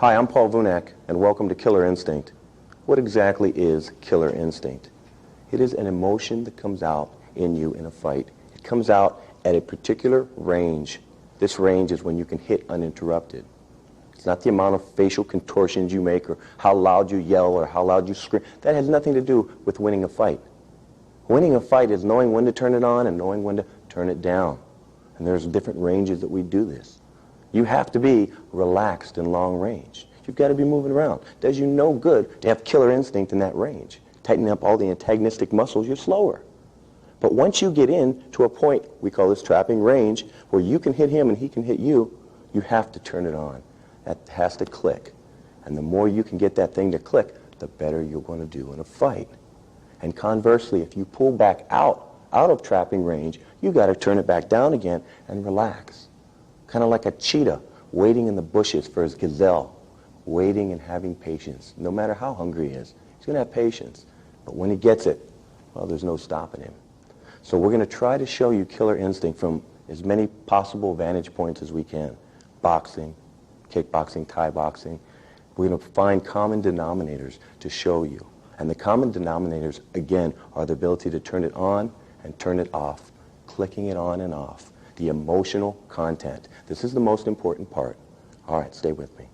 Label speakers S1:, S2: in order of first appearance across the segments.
S1: Hi, I'm Paul Vunak, and welcome to Killer Instinct. What exactly is killer instinct? It is an emotion that comes out in you in a fight. It comes out at a particular range. This range is when you can hit uninterrupted. It's not the amount of facial contortions you make or how loud you yell or how loud you scream. That has nothing to do with winning a fight. Winning a fight is knowing when to turn it on and knowing when to turn it down. And there's different ranges that we do this. You have to be relaxed in long range. You've got to be moving around. It does you no good to have killer instinct in that range. Tightening up all the antagonistic muscles, you're slower. But once you get in to a point, we call this trapping range, where you can hit him and he can hit you, you have to turn it on. That has to click. And the more you can get that thing to click, the better you're going to do in a fight. And conversely, if you pull back out of trapping range, you got to turn it back down again and relax. Kind of like a cheetah waiting in the bushes for his gazelle, waiting and having patience. No matter how hungry he is, he's going to have patience. But when he gets it, well, there's no stopping him. So we're going to try to show you killer instinct from as many possible vantage points as we can. Boxing, kickboxing, Thai boxing. We're going to find common denominators to show you. And the common denominators, again, are the ability to turn it on and turn it off, clicking it on and off. The emotional content. This is the most important part. All right, stay with me.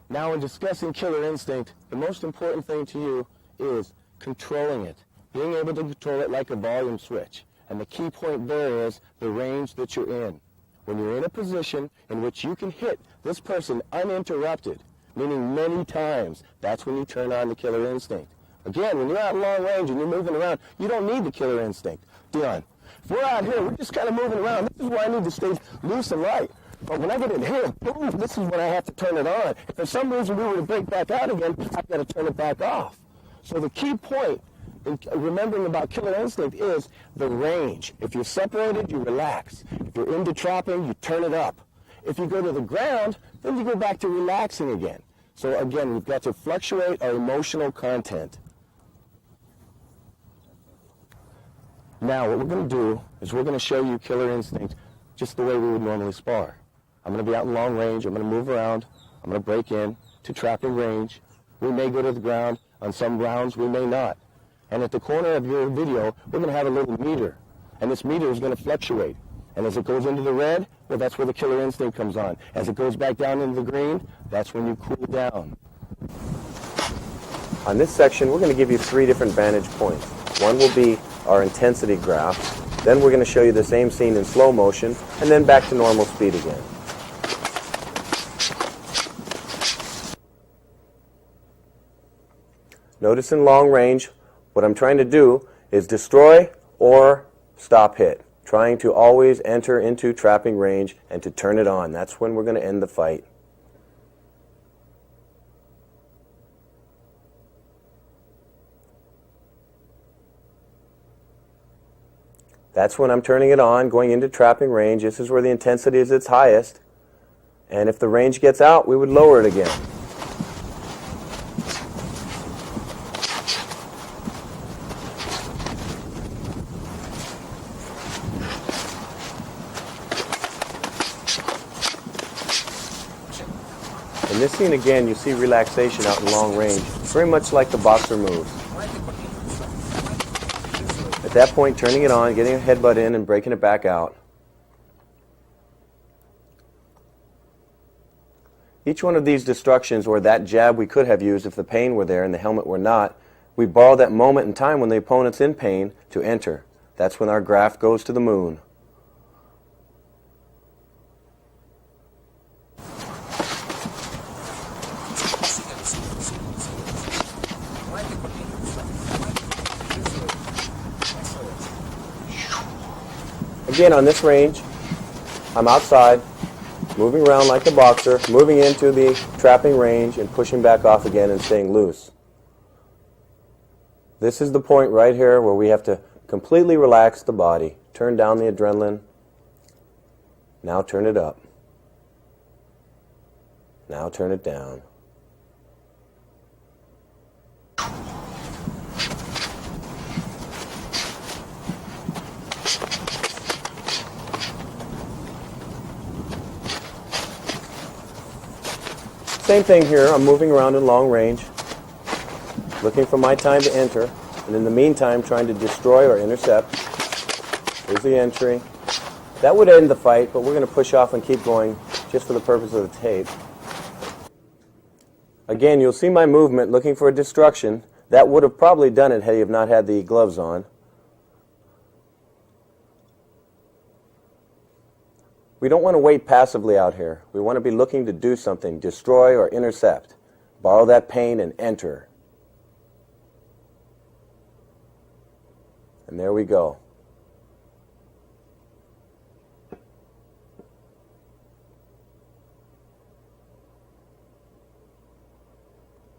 S1: Now, in discussing killer instinct, the most important thing to you is controlling it. Being able to control it like a volume switch. And the key point there is the range that you're in. When you're in a position in which you can hit this person uninterrupted, meaning many times, that's when you turn on the killer instinct. Again, when you're out long range and you're moving around, you don't need the killer instinct. Dion, if we're out here, we're just kind of moving around. This is why I need to stay loose and light. But when I get in here, boom, this is when I have to turn it on. If for some reason we were to break back out again, I've got to turn it back off. So the key point in remembering about killer instinct is the range. If you're separated, you relax. If you're into trapping, you turn it up. If you go to the ground, then you go back to relaxing again. So again, we've got to fluctuate our emotional content. Now, what we're going to do is we're going to show you killer instinct just the way we would normally spar. I'm going to be out in long range. I'm going to move around. I'm going to break in to trapping range. We may go to the ground. On some rounds, we may not. And at the corner of your video, we're going to have a little meter. And this meter is going to fluctuate. And as it goes into the red, well, that's where the killer instinct comes on. As it goes back down into the green, that's when you cool down. On this section, we're going to give you 3 different vantage points. One will be our intensity graph. Then we're going to show you the same scene in slow motion, and then back to normal speed again. Notice in long range, what I'm trying to do is destroy or stop hit. Trying to always enter into trapping range and to turn it on. That's when we're going to end the fight. That's when I'm turning it on, going into trapping range. This is where the intensity is its highest. And if the range gets out, we would lower it again. In this scene again, you see relaxation out in long range, very much like the boxer moves. At that point, turning it on, getting a headbutt in and breaking it back out. Each one of these destructions, or that jab we could have used if the pain were there and the helmet were not, we borrow that moment in time when the opponent's in pain to enter. That's when our graph goes to the moon. Again, on this range, I'm outside, moving around like a boxer, moving into the trapping range and pushing back off again and staying loose. This is the point right here where we have to completely relax the body. Turn down the adrenaline. Now turn it up. Now turn it down. Same thing here. I'm moving around in long range, looking for my time to enter, and in the meantime trying to destroy or intercept. Here's the entry. That would end the fight, but we're going to push off and keep going just for the purpose of the tape. Again, you'll see my movement looking for a destruction. That would have probably done it had you not had the gloves on. We don't want to wait passively out here. We want to be looking to do something, destroy or intercept. Borrow that pain and enter. And there we go.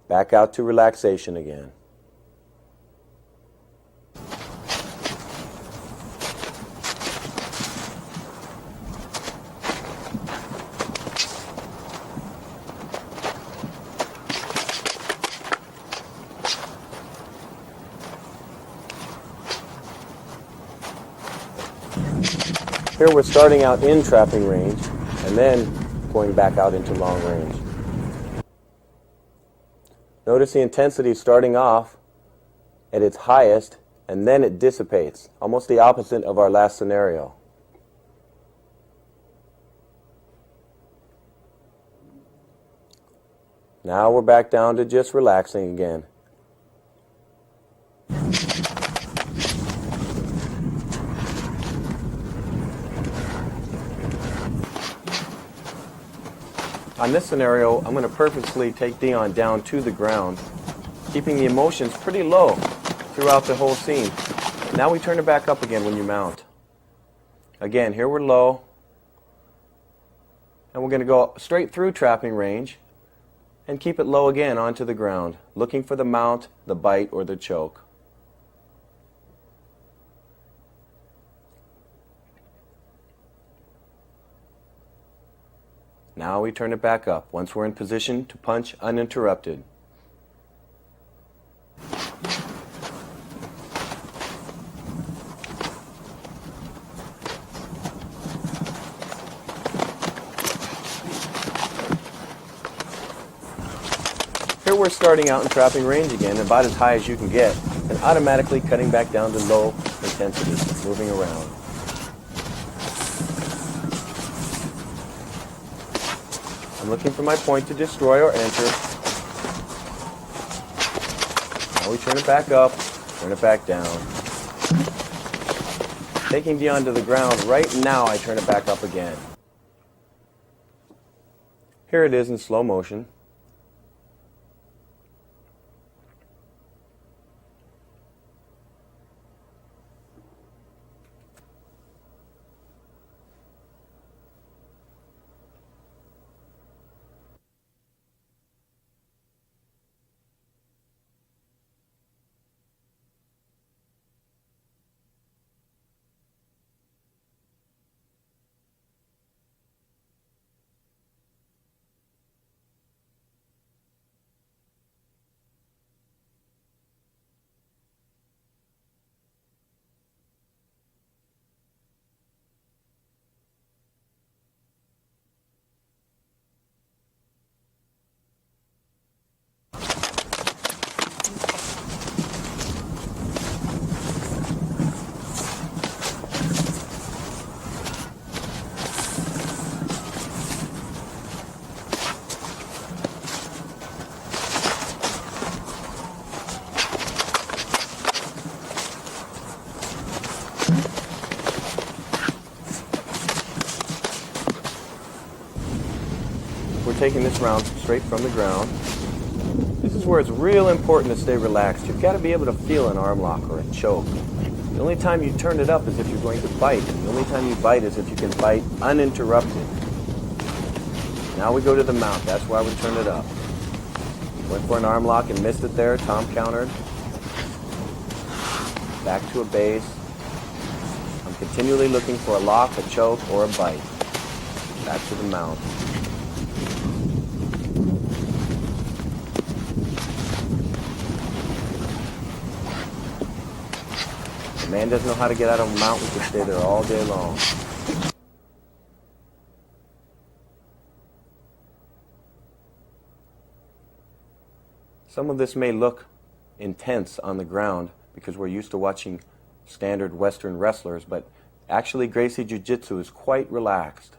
S1: Back out to relaxation again. Here we're starting out in trapping range and then going back out into long range. Notice the intensity starting off at its highest and then it dissipates, almost the opposite of our last scenario. Now we're back down to just relaxing again. On this scenario, I'm going to purposely take Dion down to the ground, keeping the emotions pretty low throughout the whole scene. Now we turn it back up again when you mount. Again, here we're low, and we're going to go straight through trapping range and keep it low again onto the ground, looking for the mount, the bite, or the choke. Now we turn it back up once we're in position to punch uninterrupted. Here we're starting out in trapping range again, about as high as you can get, and automatically cutting back down to low intensity, moving around. I'm looking for my point to destroy or enter. Now we turn it back up, turn it back down. Taking Dion to the ground, right now I turn it back up again. Here it is in slow motion. We're taking this round straight from the ground. This is where it's real important to stay relaxed. You've got to be able to feel an arm lock or a choke. The only time you turn it up is if you're going to bite. And the only time you bite is if you can bite uninterrupted. Now we go to the mount. That's why we turn it up. Went for an arm lock and missed it there. Tom countered. Back to a base. I'm continually looking for a lock, a choke, or a bite. Back to the mount. The man doesn't know how to get out of a mount. We can stay there all day long. Some of this may look intense on the ground because we're used to watching standard Western wrestlers, but actually Gracie Jiu-Jitsu is quite relaxed.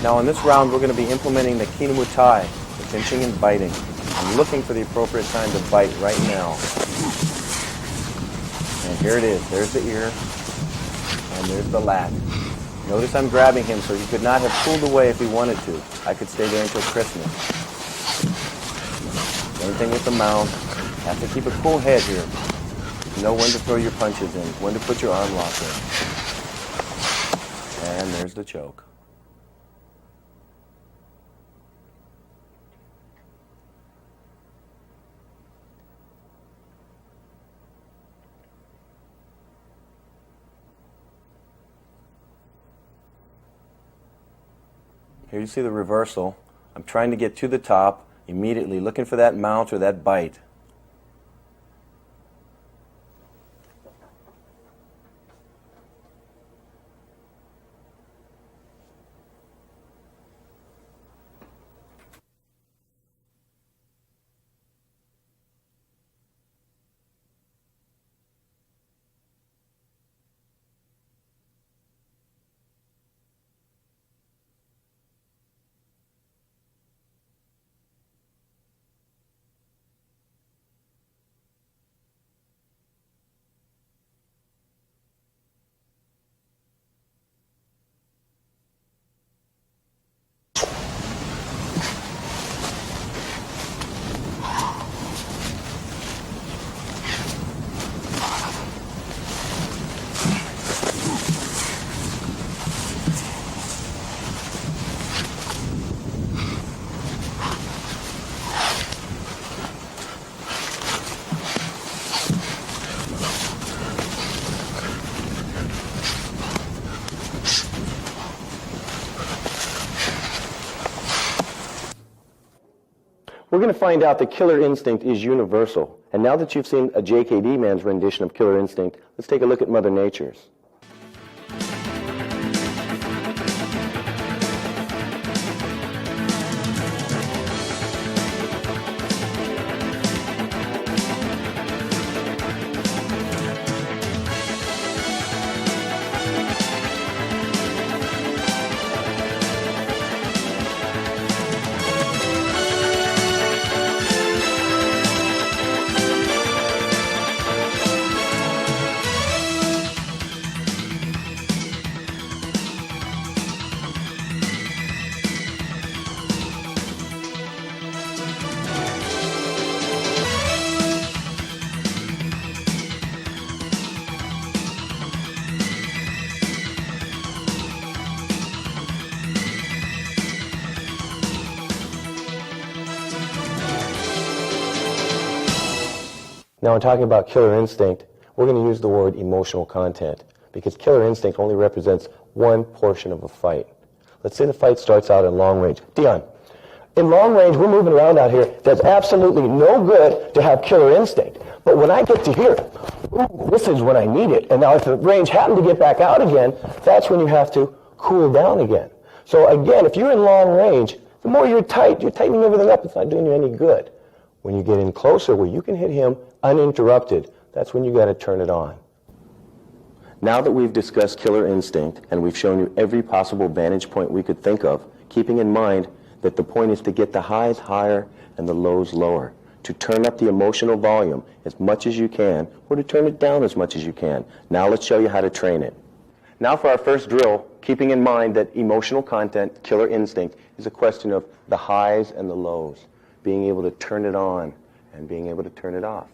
S1: Now in this round we're going to be implementing the Kinemutai, the pinching and biting. I'm looking for the appropriate time to bite right now. And here it is. There's the ear, and there's the lat. Notice I'm grabbing him so he could not have pulled away if he wanted to. I could stay there until Christmas. Same thing with the mount. Have to keep a cool head here. Know when to throw your punches in, when to put your arm lock in. And there's the choke. Here you see the reversal. I'm trying to get to the top immediately, looking for that mount or that bite. We're going to find out that killer instinct is universal. And now that you've seen a JKD man's rendition of killer instinct, let's take a look at Mother Nature's. Now, in talking about killer instinct, we're going to use the word emotional content because killer instinct only represents one portion of a fight. Let's say the fight starts out in long range. Dion, in long range, we're moving around out here. There's absolutely no good to have killer instinct. But when I get to here, this is when I need it. And now if the range happened to get back out again, that's when you have to cool down again. So again, if you're in long range, the more you're tightening everything up. It's not doing you any good. When you get in closer where you can hit him uninterrupted, that's when you got to turn it on. Now that we've discussed killer instinct and we've shown you every possible vantage point we could think of, keeping in mind that the point is to get the highs higher and the lows lower, to turn up the emotional volume as much as you can or to turn it down as much as you can. Now let's show you how to train it. Now for our first drill, keeping in mind that emotional content, killer instinct, is a question of the highs and the lows, being able to turn it on and being able to turn it off.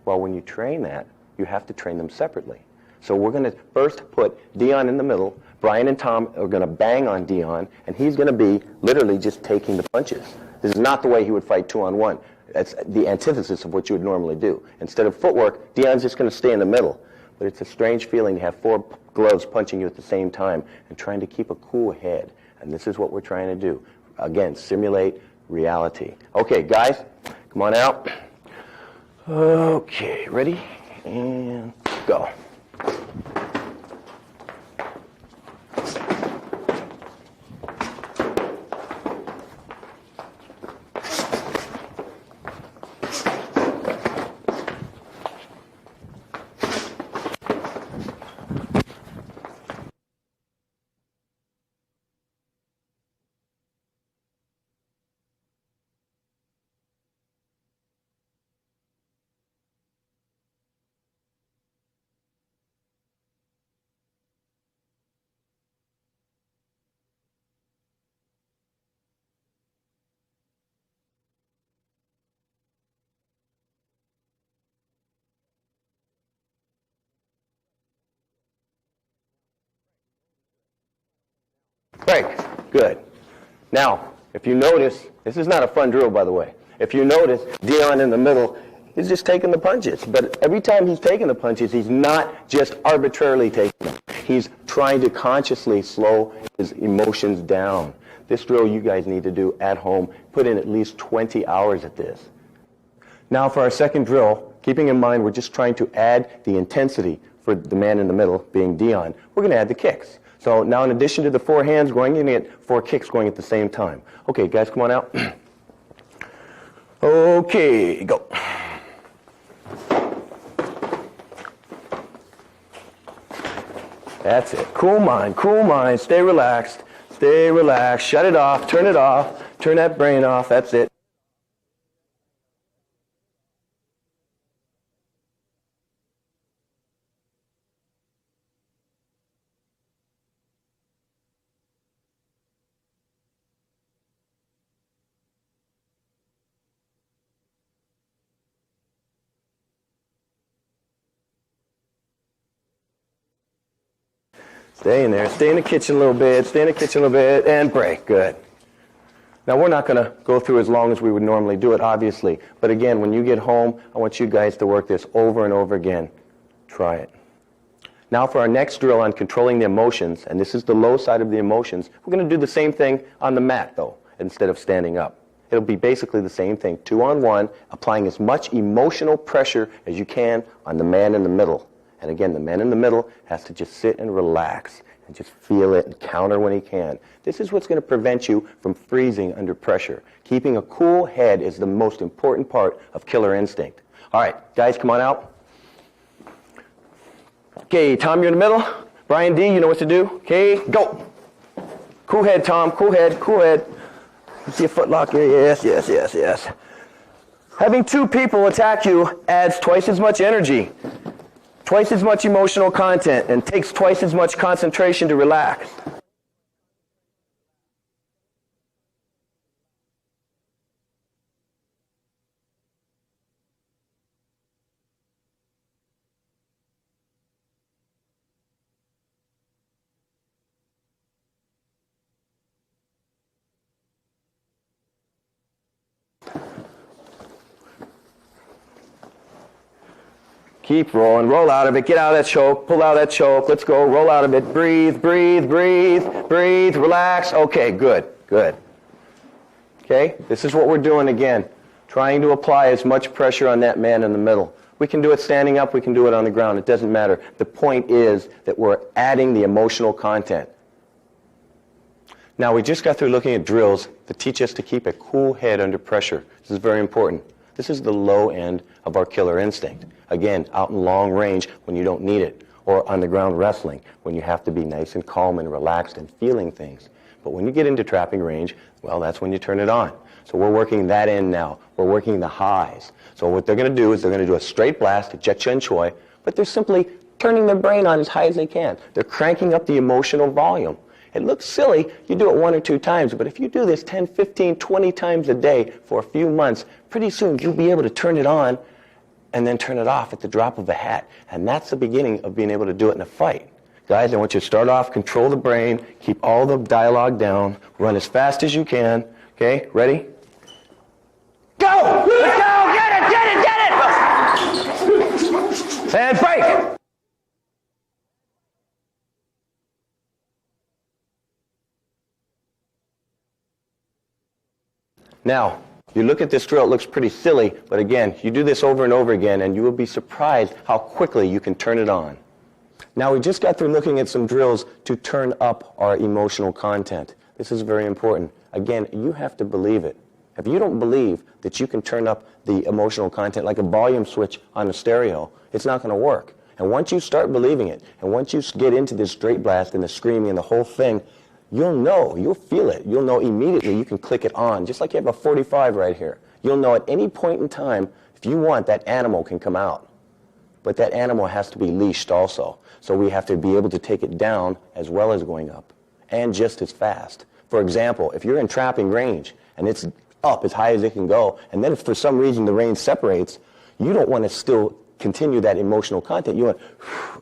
S1: Well, when you train that, you have to train them separately. So we're going to first put Dion in the middle. Brian and Tom are going to bang on Dion, and he's going to be literally just taking the punches. This is not the way he would fight 2-on-1. That's the antithesis of what you would normally do. Instead of footwork, Dion's just going to stay in the middle. But it's a strange feeling to have 4 gloves punching you at the same time and trying to keep a cool head. And this is what we're trying to do. Again, simulate reality. Okay, guys, come on out. Okay, ready? And go. Break. Good. Now, if you notice, this is not a fun drill, by the way. If you notice, Dion in the middle is just taking the punches. But every time he's taking the punches, he's not just arbitrarily taking them. He's trying to consciously slow his emotions down. This drill you guys need to do at home. Put in at least 20 hours at this. Now for our second drill, keeping in mind we're just trying to add the intensity for the man in the middle, being Dion, we're going to add the kicks. So now in addition to the 4 hands going, you're going to get 4 kicks going at the same time. Okay, guys, come on out. Okay, go. That's it. Cool mind, stay relaxed, shut it off, turn that brain off, that's it. Stay in there. Stay in the kitchen a little bit, and break. Good. Now, we're not going to go through as long as we would normally do it, obviously. But again, when you get home, I want you guys to work this over and over again. Try it. Now for our next drill on controlling the emotions, and this is the low side of the emotions, we're going to do the same thing on the mat, though, instead of standing up. It'll be basically the same thing, 2-on-1, applying as much emotional pressure as you can on the man in the middle. And again, the man in the middle has to just sit and relax and just feel it and counter when he can. This is what's going to prevent you from freezing under pressure. Keeping a cool head is the most important part of killer instinct. All right, guys, come on out. Okay, Tom, you're in the middle. Brian D., you know what to do. Okay, go. Cool head, Tom. Cool head. You see a foot lock here? Yes. Having 2 people attack you adds twice as much energy, twice as much emotional content, and takes twice as much concentration to relax. Keep rolling. Roll out of it. Get out of that choke. Pull out of that choke. Let's go. Roll out of it. Breathe, breathe, breathe, breathe. Relax. Okay, good, good. Okay, this is what we're doing again. Trying to apply as much pressure on that man in the middle. We can do it standing up. We can do it on the ground. It doesn't matter. The point is that we're adding the emotional content. Now, we just got through looking at drills that teach us to keep a cool head under pressure. This is very important. This is the low end of our killer instinct. Again, out in long range when you don't need it, or on the ground wrestling when you have to be nice and calm and relaxed and feeling things. But when you get into trapping range, well, that's when you turn it on. So we're working that in now. We're working the highs. So what they're going to do is they're going to do a straight blast, a jet chen choi, but they're simply turning their brain on as high as they can. They're cranking up the emotional volume. It looks silly, you do it 1 or 2 times, but if you do this 10, 15, 20 times a day for a few months, pretty soon you'll be able to turn it on and then turn it off at the drop of a hat. And that's the beginning of being able to do it in a fight. Guys, I want you to start off, control the brain, keep all the dialogue down, run as fast as you can. Okay, ready? Go! Let's go! Get it! And break! Now, you look at this drill, it looks pretty silly, but again, you do this over and over again, and you will be surprised how quickly you can turn it on. Now, we just got through looking at some drills to turn up our emotional content. This is very important. Again, you have to believe it. If you don't believe that you can turn up the emotional content like a volume switch on a stereo, it's not going to work. And once you start believing it, and once you get into this straight blast and the screaming and the whole thing, you'll know, you'll feel it. You'll know immediately you can click it on, just like you have a 45 right here. You'll know at any point in time, if you want, that animal can come out. But that animal has to be leashed also. So we have to be able to take it down as well as going up, and just as fast. For example, if you're in trapping range, and it's up as high as it can go, and then if for some reason the range separates, you don't want to still continue that emotional content. You want to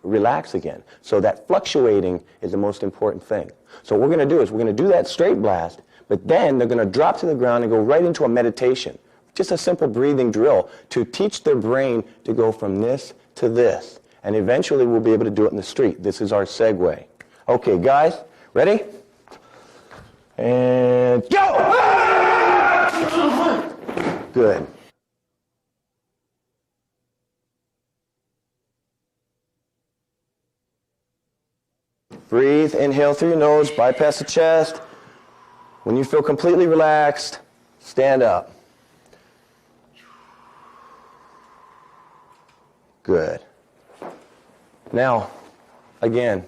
S1: relax again. So that fluctuating is the most important thing. So what we're going to do is we're going to do that straight blast, but then they're going to drop to the ground and go right into a meditation. Just a simple breathing drill to teach their brain to go from this to this. And eventually we'll be able to do it in the street. This is our segue. Okay, guys, ready? And go! Good. Breathe, inhale through your nose, bypass the chest. When you feel completely relaxed, stand up. Good. Now, again,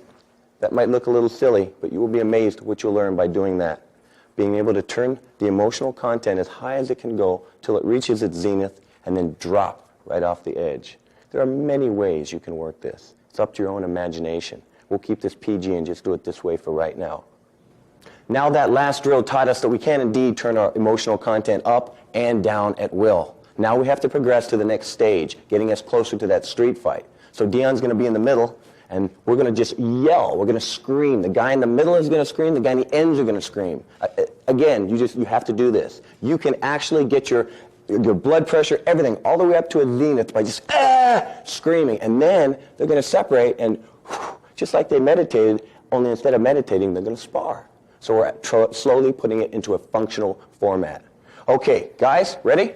S1: that might look a little silly, but you will be amazed what you'll learn by doing that. Being able to turn the emotional content as high as it can go till it reaches its zenith and then drop right off the edge. There are many ways you can work this. It's up to your own imagination. We'll keep this PG and just do it this way for right now. Now that last drill taught us that we can indeed turn our emotional content up and down at will. Now we have to progress to the next stage, getting us closer to that street fight. So Dion's going to be in the middle, and we're going to just yell. We're going to scream. The guy in the middle is going to scream. The guy in the ends are going to scream. Again, you have to do this. You can actually get your blood pressure, everything, all the way up to a zenith by just screaming. And then they're going to separate, and just like they meditated, only instead of meditating, they're going to spar. So we're slowly putting it into a functional format. Okay, guys, ready?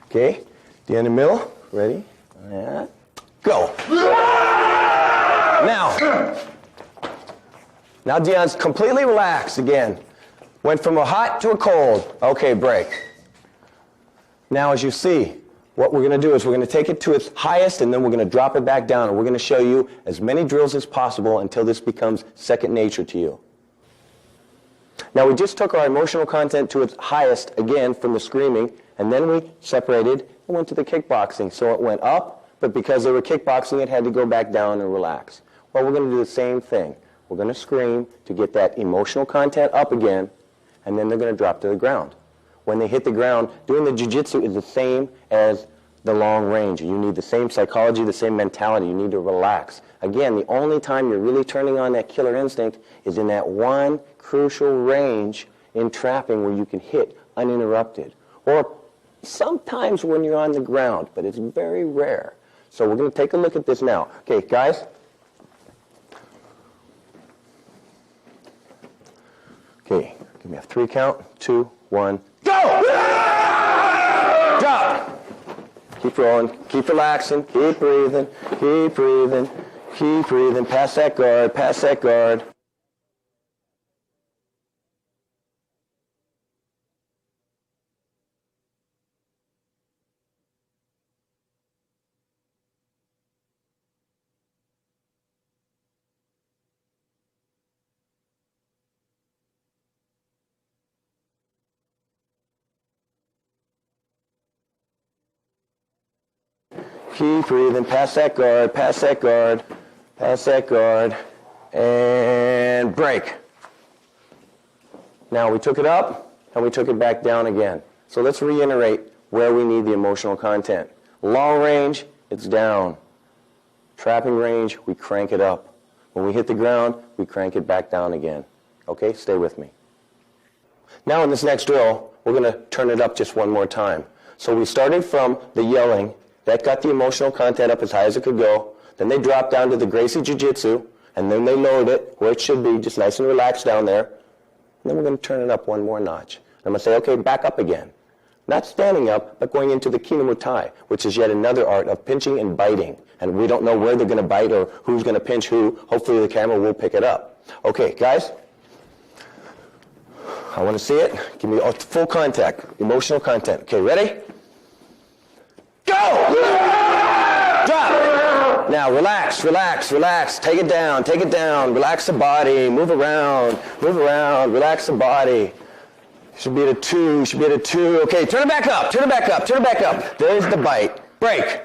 S1: Okay, Dion in the middle, ready? Yeah. Go. Now Dion's completely relaxed again. Went from a hot to a cold. Okay, break. Now as you see, what we're going to do is we're going to take it to its highest and then we're going to drop it back down. And we're going to show you as many drills as possible until this becomes second nature to you. Now we just took our emotional content to its highest again from the screaming, and then we separated and went to the kickboxing. So it went up, but because they were kickboxing, it had to go back down and relax. Well, we're going to do the same thing. We're going to scream to get that emotional content up again, and then they're going to drop to the ground. When they hit the ground, doing the jiu-jitsu is the same as the long range. You need the same psychology, the same mentality. You need to relax. Again, the only time you're really turning on that killer instinct is in that one crucial range in trapping where you can hit uninterrupted. Or sometimes when you're on the ground, but it's very rare. So we're going to take a look at this now. Okay, guys. Okay, give me a 3 count. 2, 1, go! Drop. Keep rolling. Keep relaxing. Keep breathing. Keep breathing. Keep breathing. Pass that guard. Pass that guard. Keep breathing. Pass that guard. Pass that guard. Pass that guard. And break. Now we took it up and we took it back down again. So let's reiterate where we need the emotional content. Long range, it's down. Trapping range, we crank it up. When we hit the ground, we crank it back down again. Okay, stay with me. Now in this next drill, we're going to turn it up just one more time. So we started from the yelling. That got the emotional content up as high as it could go. Then they dropped down to the Gracie Jiu-Jitsu, and then they lowered it where it should be, just nice and relaxed down there. And then we're going to turn it up one more notch. I'm going to say, okay, back up again. Not standing up, but going into the Kinamutai, which is yet another art of pinching and biting. And we don't know where they're going to bite or who's going to pinch who. Hopefully the camera will pick it up. Okay, guys. I want to see it. Give me full contact, emotional content. Okay, ready? Go! Drop! Now relax, relax, relax. Take it down, take it down. Relax the body. Move around, relax the body. Should be at a 2, should be at a 2. Okay, turn it back up, turn it back up, turn it back up. There's the bite. Break.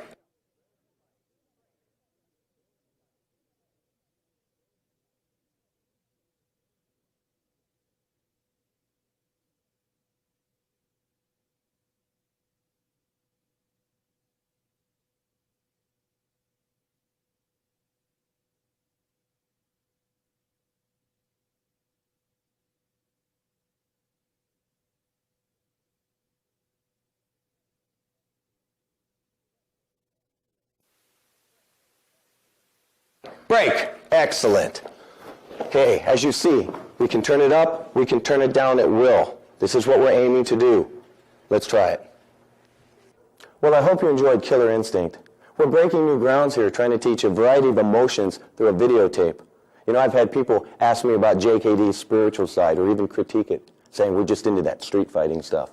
S1: Break. Excellent. Okay, as you see, we can turn it up, we can turn it down at will. This is what we're aiming to do. Let's try it. Well, I hope you enjoyed Killer Instinct. We're breaking new grounds here, trying to teach a variety of emotions through a videotape. You know, I've had people ask me about JKD's spiritual side or even critique it, saying we're just into that street fighting stuff.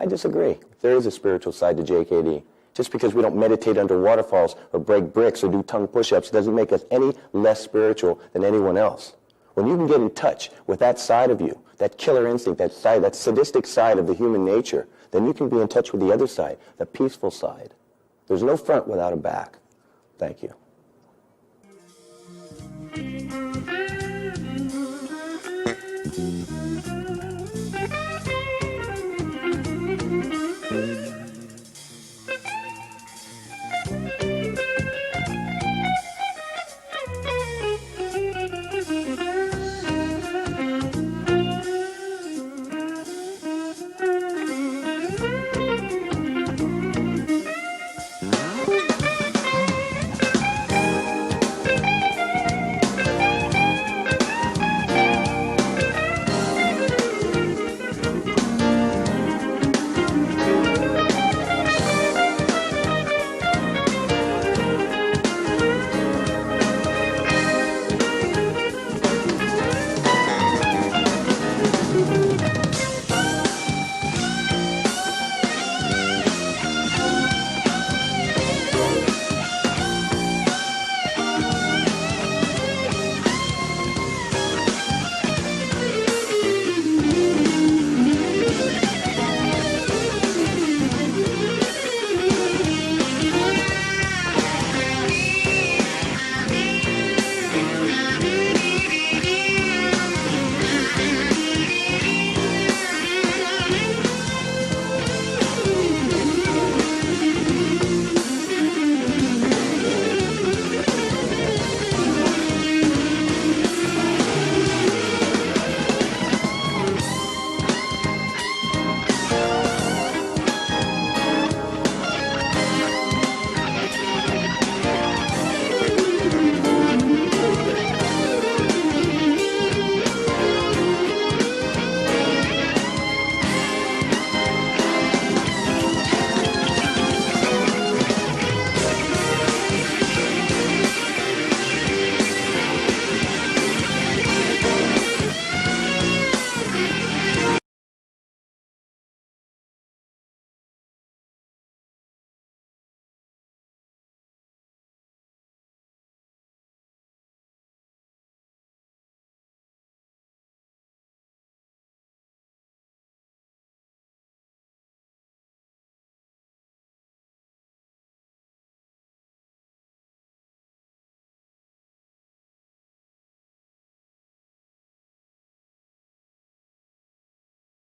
S1: I disagree. There is a spiritual side to JKD. Just because we don't meditate under waterfalls or break bricks or do tongue push-ups doesn't make us any less spiritual than anyone else. When you can get in touch with that side of you, that killer instinct, that side, that sadistic side of the human nature, then you can be in touch with the other side, the peaceful side. There's no front without a back. Thank you.